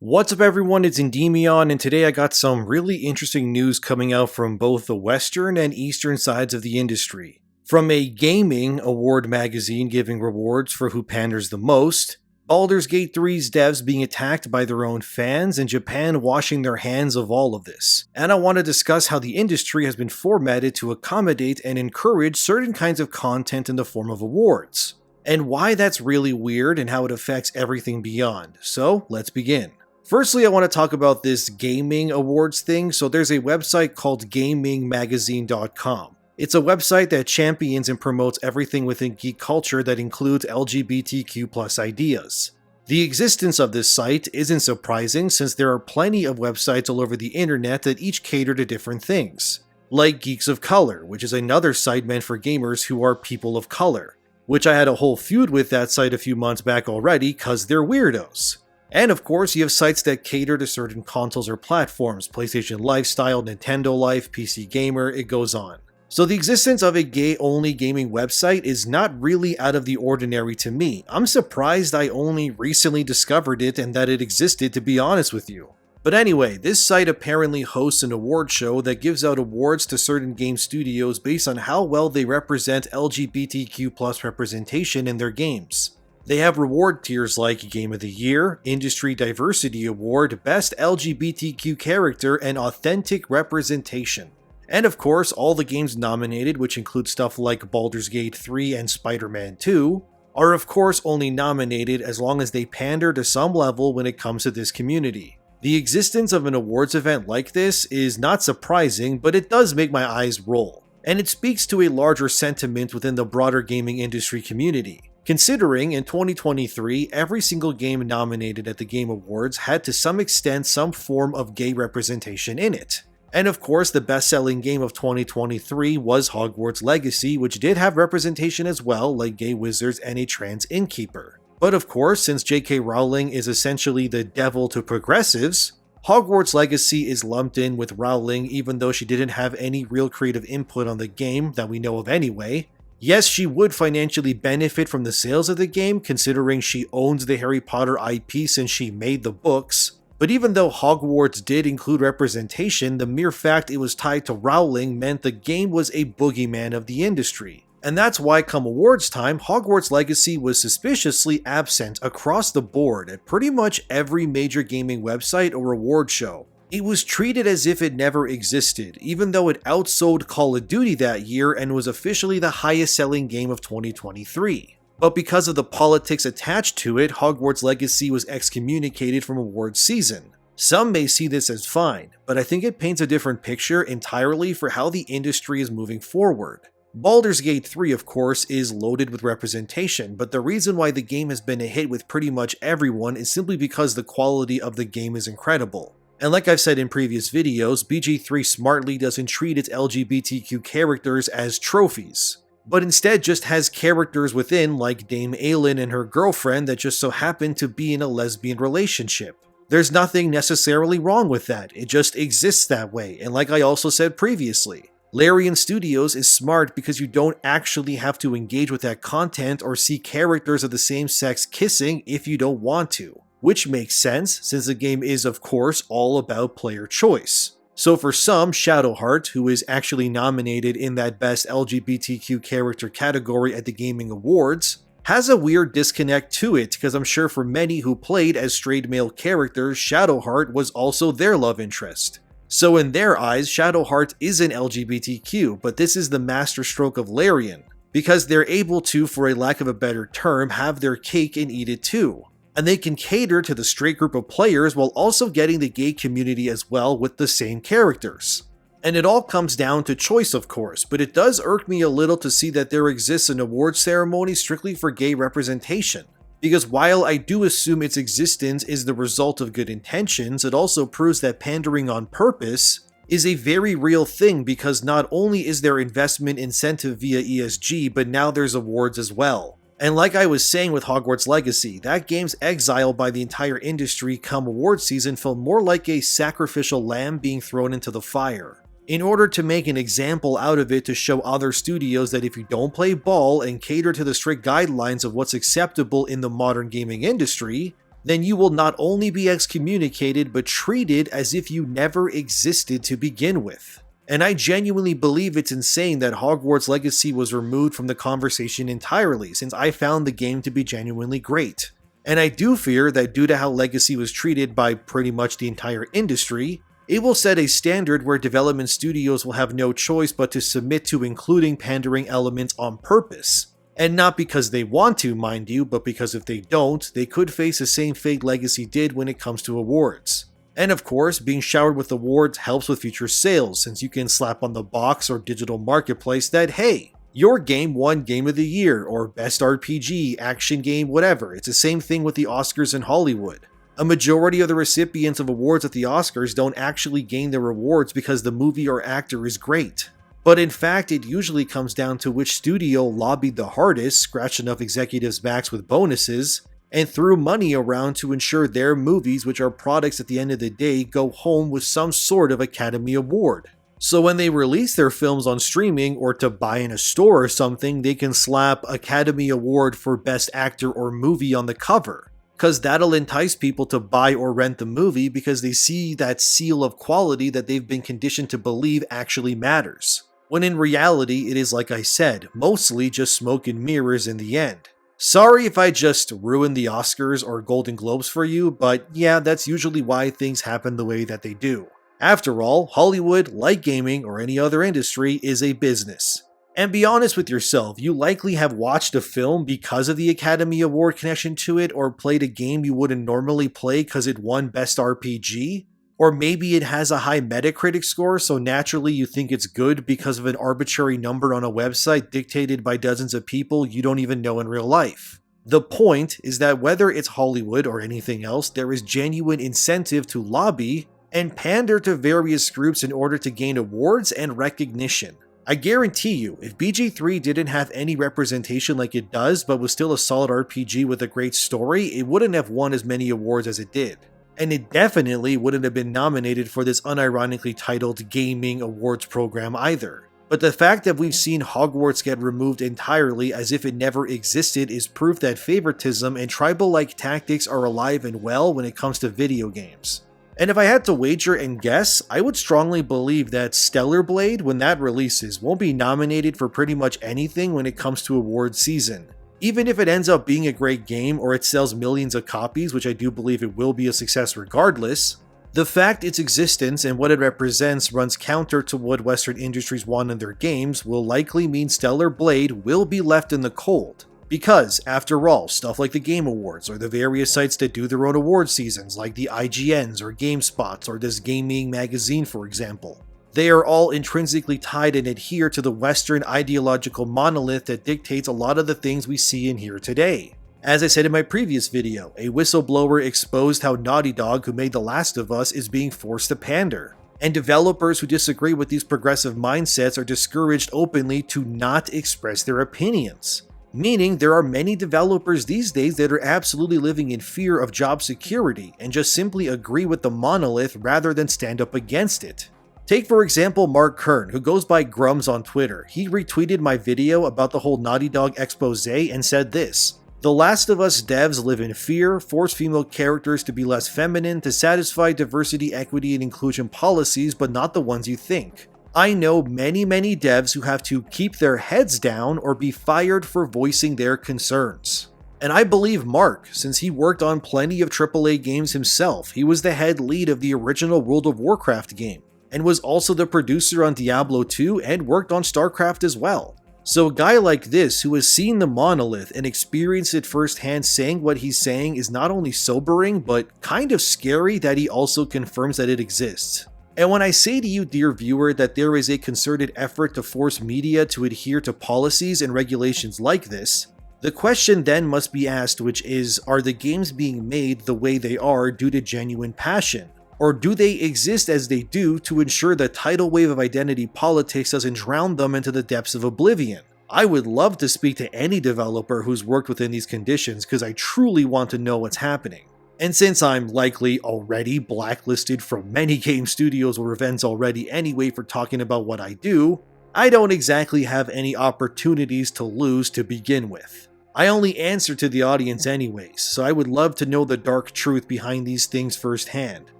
What's up everyone, it's ENDYMION, and today I got some really interesting news coming out from both the western and eastern sides of the industry. From a gaming award magazine giving rewards for who panders the most, Baldur's Gate 3's devs being attacked by their own fans, and Japan washing their hands of all of this. And I want to discuss how the industry has been formatted to accommodate and encourage certain kinds of content in the form of awards, and why that's really weird and how it affects everything beyond. So let's begin. Firstly, I want to talk about this gaming awards thing. So there's a website called gamingmagazine.com. It's a website that champions and promotes everything within geek culture that includes LGBTQ+ ideas. The existence of this site isn't surprising since there are plenty of websites all over the internet that each cater to different things. Like Geeks of Color, which is another site meant for gamers who are people of color, which I had a whole feud with that site a few months back already cause they're weirdos. And of course, you have sites that cater to certain consoles or platforms, PlayStation Lifestyle, Nintendo Life, PC Gamer, it goes on. So the existence of a gay-only gaming website is not really out of the ordinary to me. I'm surprised I only recently discovered it and that it existed, to be honest with you. But anyway, this site apparently hosts an award show that gives out awards to certain game studios based on how well they represent LGBTQ+ representation in their games. They have reward tiers like Game of the Year, Industry Diversity Award, Best LGBTQ Character, and Authentic Representation. And of course, all the games nominated, which include stuff like Baldur's Gate 3 and Spider-Man 2, are of course only nominated as long as they pander to some level when it comes to this community. The existence of an awards event like this is not surprising, but it does make my eyes roll. And it speaks to a larger sentiment within the broader gaming industry community. Considering in 2023, every single game nominated at the Game Awards had to some extent some form of gay representation in it. And of course, the best-selling game of 2023 was Hogwarts Legacy, which did have representation as well, like gay wizards and a trans innkeeper. But of course, since J.K. Rowling is essentially the devil to progressives, Hogwarts Legacy is lumped in with Rowling even though she didn't have any real creative input on the game that we know of anyway. Yes, she would financially benefit from the sales of the game, considering she owns the Harry Potter IP since she made the books. But even though Hogwarts did include representation, the mere fact it was tied to Rowling meant the game was a boogeyman of the industry. And that's why come awards time, Hogwarts Legacy was suspiciously absent across the board at pretty much every major gaming website or award show. It was treated as if it never existed, even though it outsold Call of Duty that year and was officially the highest selling game of 2023. But because of the politics attached to it, Hogwarts Legacy was excommunicated from awards season. Some may see this as fine, but I think it paints a different picture entirely for how the industry is moving forward. Baldur's Gate 3, of course, is loaded with representation, but the reason why the game has been a hit with pretty much everyone is simply because the quality of the game is incredible. And like I've said in previous videos, BG3 smartly doesn't treat its LGBTQ characters as trophies, but instead just has characters within like Dame Aylin and her girlfriend that just so happen to be in a lesbian relationship. There's nothing necessarily wrong with that, it just exists that way, and like I also said previously, Larian Studios is smart because you don't actually have to engage with that content or see characters of the same sex kissing if you don't want to. Which makes sense, since the game is of course all about player choice. So for some, Shadowheart, who is actually nominated in that best LGBTQ character category at the Gaming Awards, has a weird disconnect to it because I'm sure for many who played as straight male characters, Shadowheart was also their love interest. So in their eyes, Shadowheart isn't LGBTQ, but this is the masterstroke of Larian, because they're able to, for a lack of a better term, have their cake and eat it too. And they can cater to the straight group of players while also getting the gay community as well with the same characters. And it all comes down to choice, of course, but it does irk me a little to see that there exists an awards ceremony strictly for gay representation. Because while I do assume its existence is the result of good intentions, it also proves that pandering on purpose is a very real thing, because not only is there investment incentive via ESG, but now there's awards as well. And like I was saying with Hogwarts Legacy, that game's exile by the entire industry come award season felt more like a sacrificial lamb being thrown into the fire. in order to make an example out of it to show other studios that if you don't play ball and cater to the strict guidelines of what's acceptable in the modern gaming industry, then you will not only be excommunicated but treated as if you never existed to begin with. And I genuinely believe it's insane that Hogwarts Legacy was removed from the conversation entirely, since I found the game to be genuinely great. And I do fear that due to how Legacy was treated by pretty much the entire industry, it will set a standard where development studios will have no choice but to submit to including pandering elements on purpose. And not because they want to, mind you, but because if they don't, they could face the same fate Legacy did when it comes to awards. And of course, being showered with awards helps with future sales, since you can slap on the box or digital marketplace that, hey, your game won Game of the Year, or Best RPG, Action Game, whatever. It's the same thing with the Oscars in Hollywood. A majority of the recipients of awards at the Oscars don't actually gain their rewards because the movie or actor is great. But in fact, it usually comes down to which studio lobbied the hardest, scratched enough executives' backs with bonuses, and threw money around to ensure their movies, which are products at the end of the day, go home with some sort of Academy Award. So when they release their films on streaming or to buy in a store or something, they can slap Academy Award for Best Actor or Movie on the cover, because that'll entice people to buy or rent the movie because they see that seal of quality that they've been conditioned to believe actually matters. When in reality, it is, like I said, mostly just smoke and mirrors in the end. Sorry if I just ruined the Oscars or Golden Globes for you, but yeah, that's usually why things happen the way that they do. After all, Hollywood, like gaming or any other industry, is a business. And be honest with yourself, you likely have watched a film because of the Academy Award connection to it, or played a game you wouldn't normally play because it won Best RPG. Or maybe it has a high Metacritic score, so naturally you think it's good because of an arbitrary number on a website dictated by dozens of people you don't even know in real life. The point is that whether it's Hollywood or anything else, there is genuine incentive to lobby and pander to various groups in order to gain awards and recognition. I guarantee you, if BG3 didn't have any representation like it does, but was still a solid RPG with a great story, it wouldn't have won as many awards as it did. And it definitely wouldn't have been nominated for this unironically titled Gaming Awards program either. But the fact that we've seen Hogwarts get removed entirely as if it never existed is proof that favoritism and tribal-like tactics are alive and well when it comes to video games. And if I had to wager and guess, I would strongly believe that Stellar Blade, when that releases, won't be nominated for pretty much anything when it comes to awards season. Even if it ends up being a great game or it sells millions of copies, which I do believe it will be a success regardless, the fact its existence and what it represents runs counter to what Western industries want in their games will likely mean Stellar Blade will be left in the cold. Because, after all, stuff like the Game Awards or the various sites that do their own award seasons like the IGNs or GameSpots or this gaming magazine for example, they are all intrinsically tied and adhere to the Western ideological monolith that dictates a lot of the things we see and hear today. As I said in my previous video, a whistleblower exposed how Naughty Dog, who made The Last of Us, is being forced to pander. And developers who disagree with these progressive mindsets are discouraged openly to not express their opinions. Meaning there are many developers these days that are absolutely living in fear of job security and just simply agree with the monolith rather than stand up against it. Take for example Mark Kern, who goes by Grums on Twitter. He retweeted my video about the whole Naughty Dog expose and said this: "The Last of Us devs live in fear, force female characters to be less feminine to satisfy diversity, equity, and inclusion policies, but not the ones you think. I know many devs who have to keep their heads down or be fired for voicing their concerns." And I believe Mark, since he worked on plenty of AAA games himself. He was the head lead of the original World of Warcraft game, and was also the producer on Diablo 2 and worked on StarCraft as well. So a guy like this who has seen the monolith and experienced it firsthand saying what he's saying is not only sobering, but kind of scary that he also confirms that it exists. And when I say to you, dear viewer, that there is a concerted effort to force media to adhere to policies and regulations like this, the question then must be asked, which is, are the games being made the way they are due to genuine passion? Or do they exist as they do to ensure the tidal wave of identity politics doesn't drown them into the depths of oblivion? I would love to speak to any developer who's worked within these conditions because I truly want to know what's happening. And since I'm likely already blacklisted from many game studios or events already anyway for talking about what I do, I don't exactly have any opportunities to lose to begin with. I only answer to the audience anyways, so I would love to know the dark truth behind these things firsthand.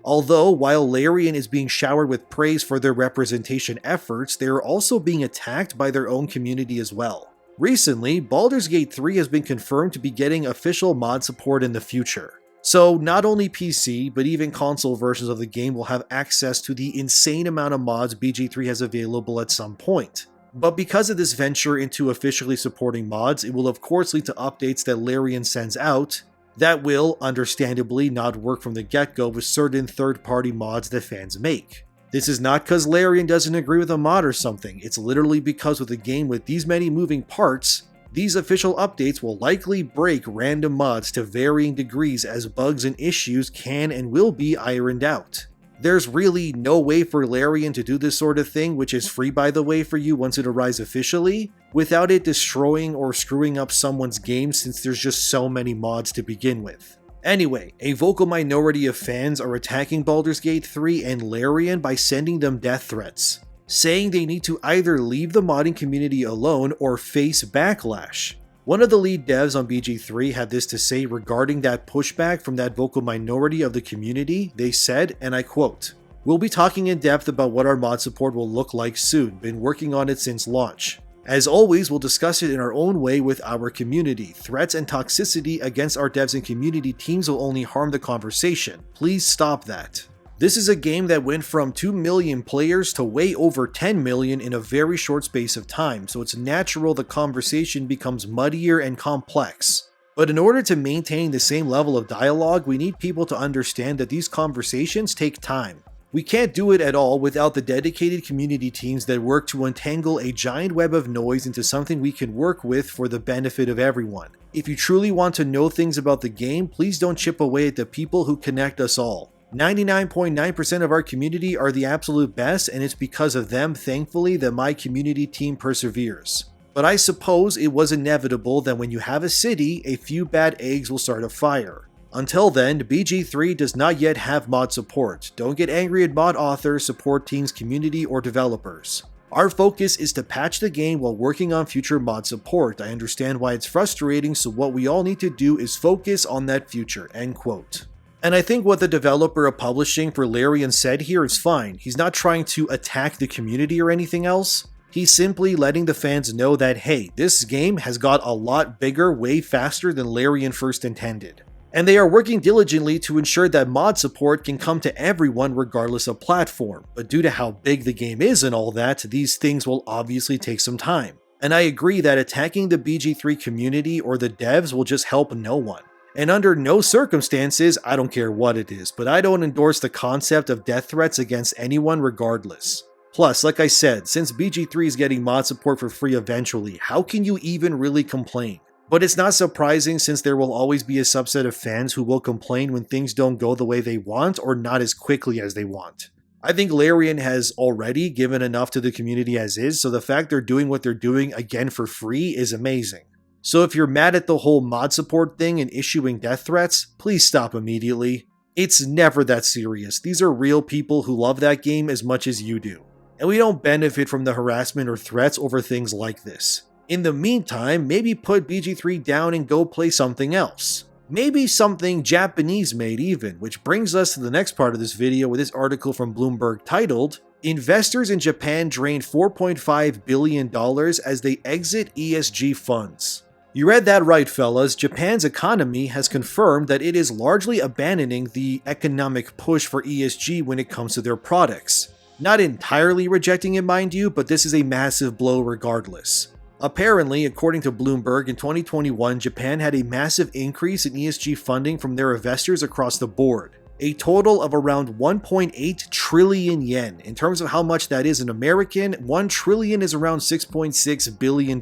Although, while Larian is being showered with praise for their representation efforts, they are also being attacked by their own community as well. Recently, Baldur's Gate 3 has been confirmed to be getting official mod support in the future. So not only PC, but even console versions of the game will have access to the insane amount of mods BG3 has available at some point. But because of this venture into officially supporting mods, it will of course lead to updates that Larian sends out that will, understandably, not work from the get-go with certain third-party mods that fans make. This is not because Larian doesn't agree with a mod or something, it's literally because with a game with these many moving parts, these official updates will likely break random mods to varying degrees as bugs and issues can and will be ironed out. There's really no way for Larian to do this sort of thing, which is free by the way for you once it arrives officially, without it destroying or screwing up someone's game since there's just so many mods to begin with. Anyway, a vocal minority of fans are attacking Baldur's Gate 3 and Larian by sending them death threats, saying they need to either leave the modding community alone or face backlash. One of the lead devs on BG3 had this to say regarding that pushback from that vocal minority of the community. They said, and I quote, "We'll be talking in depth about what our mod support will look like soon, been working on it since launch. As always, we'll discuss it in our own way with our community. Threats and toxicity against our devs and community teams will only harm the conversation. Please stop that." This is a game that went from 2 million players to way over 10 million in a very short space of time, so it's natural the conversation becomes muddier and complex. But in order to maintain the same level of dialogue, we need people to understand that these conversations take time. We can't do it at all without the dedicated community teams that work to untangle a giant web of noise into something we can work with for the benefit of everyone. If you truly want to know things about the game, please don't chip away at the people who connect us all. 99.9% of our community are the absolute best, and it's because of them, thankfully, that my community team perseveres. But I suppose it was inevitable that when you have a city, a few bad eggs will start a fire. Until then, BG3 does not yet have mod support. Don't get angry at mod authors, support teams, community, or developers. Our focus is to patch the game while working on future mod support. I understand why it's frustrating, so what we all need to do is focus on that future, end quote. And I think what the developer of publishing for Larian said here is fine. He's not trying to attack the community or anything else. He's simply letting the fans know that, hey, this game has got a lot bigger way faster than Larian first intended. And they are working diligently to ensure that mod support can come to everyone regardless of platform. But due to how big the game is and all that, these things will obviously take some time. And I agree that attacking the BG3 community or the devs will just help no one. And under no circumstances, I don't care what it is, but I don't endorse the concept of death threats against anyone regardless. Plus, like I said, since BG3 is getting mod support for free eventually, how can you even really complain? But it's not surprising since there will always be a subset of fans who will complain when things don't go the way they want or not as quickly as they want. I think Larian has already given enough to the community as is, so the fact they're doing what they're doing again for free is amazing. So if you're mad at the whole mod support thing and issuing death threats, please stop immediately. It's never that serious. These are real people who love that game as much as you do. And we don't benefit from the harassment or threats over things like this. In the meantime, maybe put BG3 down and go play something else. Maybe something Japanese made even, which brings us to the next part of this video with this article from Bloomberg titled, "Investors in Japan drain $4.5 billion as they exit ESG funds." You read that right, fellas. Japan's economy has confirmed that it is largely abandoning the economic push for ESG when it comes to their products. Not entirely rejecting it, mind you, but this is a massive blow regardless. Apparently, according to Bloomberg, in 2021, Japan had a massive increase in ESG funding from their investors across the board. A total of around 1.8 trillion yen. In terms of how much that is in American, 1 trillion is around $6.6 billion.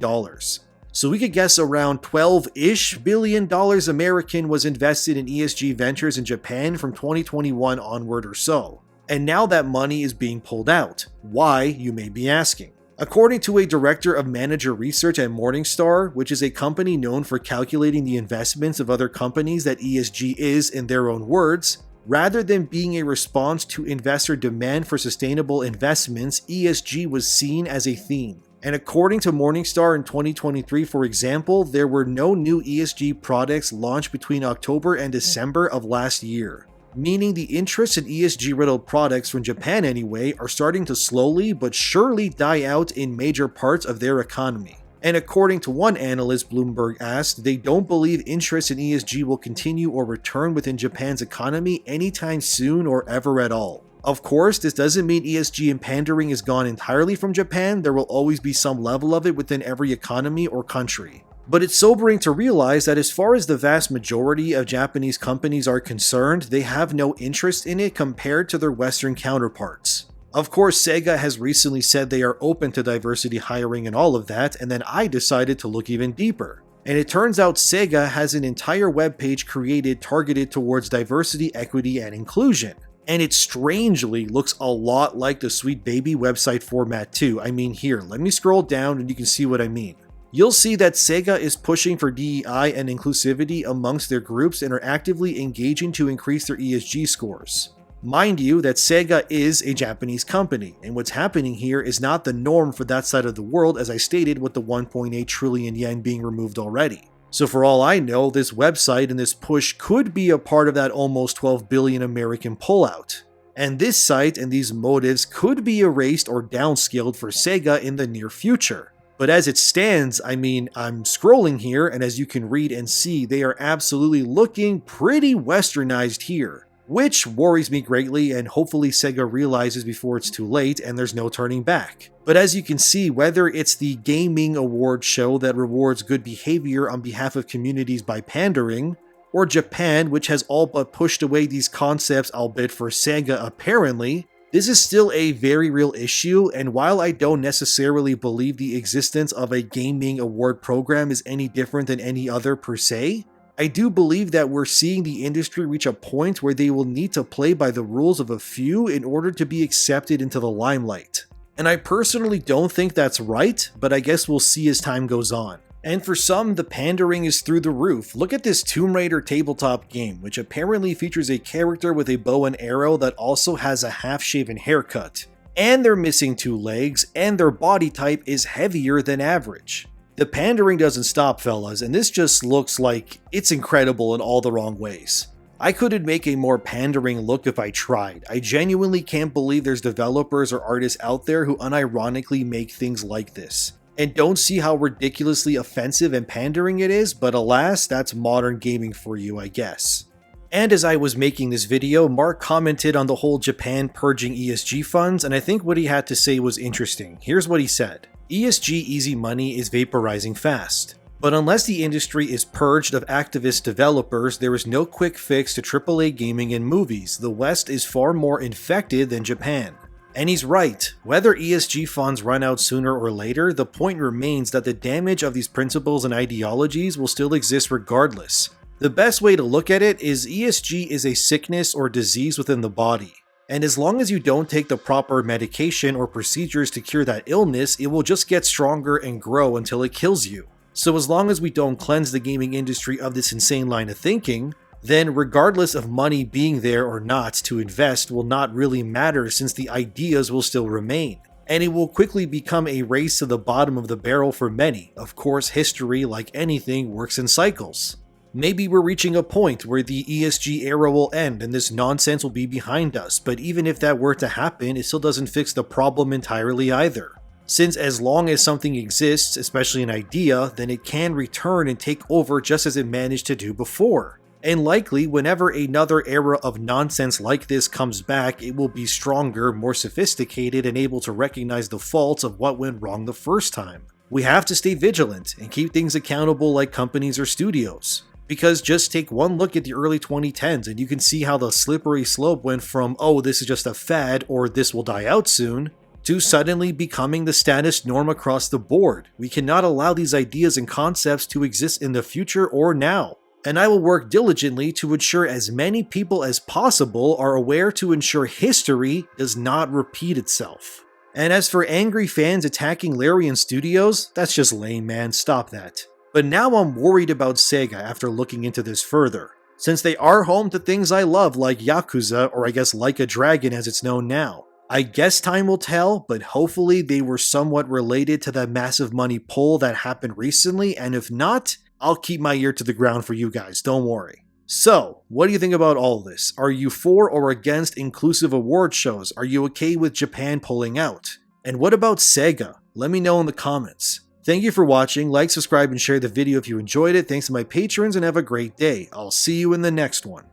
So we could guess around $12-ish billion American was invested in ESG ventures in Japan from 2021 onward or so. And now that money is being pulled out. Why, you may be asking. According to a director of manager research at Morningstar, which is a company known for calculating the investments of other companies that ESG is, in their own words, rather than being a response to investor demand for sustainable investments, ESG was seen as a theme. And according to Morningstar in 2023, for example, there were no new ESG products launched between October and December of last year. Meaning the interest in ESG-riddled products from Japan anyway are starting to slowly but surely die out in major parts of their economy. And according to one analyst Bloomberg asked, they don't believe interest in ESG will continue or return within Japan's economy anytime soon or ever at all. Of course, this doesn't mean ESG and pandering is gone entirely from Japan. There will always be some level of it within every economy or country. But it's sobering to realize that as far as the vast majority of Japanese companies are concerned, they have no interest in it compared to their Western counterparts. Of course, Sega has recently said they are open to diversity hiring and all of that, and then I decided to look even deeper. And it turns out Sega has an entire webpage created targeted towards diversity, equity, and inclusion. And it strangely looks a lot like the Sweet Baby website format too. I mean, here, let me scroll down and you can see what I mean. You'll see that Sega is pushing for DEI and inclusivity amongst their groups and are actively engaging to increase their ESG scores. Mind you that Sega is a Japanese company, and what's happening here is not the norm for that side of the world, as I stated, with the 1.8 trillion yen being removed already. So for all I know, this website and this push could be a part of that almost 12 billion American pullout. And this site and these motives could be erased or downscaled for Sega in the near future. But as it stands, I mean, I'm scrolling here, and as you can read and see, they are absolutely looking pretty westernized here. Which worries me greatly, and hopefully Sega realizes before it's too late and there's no turning back. But as you can see, whether it's the gaming award show that rewards good behavior on behalf of communities by pandering, or Japan, which has all but pushed away these concepts, albeit for Sega apparently, this is still a very real issue, and while I don't necessarily believe the existence of a gaming award program is any different than any other per se, I do believe that we're seeing the industry reach a point where they will need to play by the rules of a few in order to be accepted into the limelight. And I personally don't think that's right, but I guess we'll see as time goes on. And for some, the pandering is through the roof. Look at this Tomb Raider tabletop game, which apparently features a character with a bow and arrow that also has a half-shaven haircut. And they're missing 2 legs, and their body type is heavier than average. The pandering doesn't stop, fellas, and this just looks like it's incredible in all the wrong ways. I couldn't make a more pandering look if I tried. I genuinely can't believe there's developers or artists out there who unironically make things like this. And don't see how ridiculously offensive and pandering it is, but alas, that's modern gaming for you, I guess. And as I was making this video, Mark commented on the whole Japan purging ESG funds, and I think what he had to say was interesting. Here's what he said. ESG easy money is vaporizing fast. But unless the industry is purged of activist developers, there is no quick fix to AAA gaming and movies. The West is far more infected than Japan. And he's right. Whether ESG funds run out sooner or later, the point remains that the damage of these principles and ideologies will still exist regardless. The best way to look at it is ESG is a sickness or disease within the body. And as long as you don't take the proper medication or procedures to cure that illness, it will just get stronger and grow until it kills you. So as long as we don't cleanse the gaming industry of this insane line of thinking, then regardless of money being there or not to invest will not really matter, since the ideas will still remain. And it will quickly become a race to the bottom of the barrel for many. Of course, history, like anything, works in cycles. Maybe we're reaching a point where the ESG era will end and this nonsense will be behind us, but even if that were to happen, it still doesn't fix the problem entirely either. Since as long as something exists, especially an idea, then it can return and take over just as it managed to do before. And likely, whenever another era of nonsense like this comes back, it will be stronger, more sophisticated, and able to recognize the faults of what went wrong the first time. We have to stay vigilant and keep things accountable like companies or studios. Because just take one look at the early 2010s and you can see how the slippery slope went from, oh, this is just a fad or this will die out soon, to suddenly becoming the status norm across the board. We cannot allow these ideas and concepts to exist in the future or now. And I will work diligently to ensure as many people as possible are aware to ensure history does not repeat itself. And as for angry fans attacking Larian Studios, that's just lame, man, stop that. But now I'm worried about Sega after looking into this further, since they are home to things I love like Yakuza, or I guess Like a Dragon as it's known now. I guess time will tell, but hopefully they were somewhat related to that massive money pull that happened recently, and if not, I'll keep my ear to the ground for you guys, don't worry. So, what do you think about all this? Are you for or against inclusive award shows? Are you okay with Japan pulling out? And what about Sega? Let me know in the comments. Thank you for watching, like, subscribe, and share the video if you enjoyed it. Thanks to my patrons, and have a great day. I'll see you in the next one.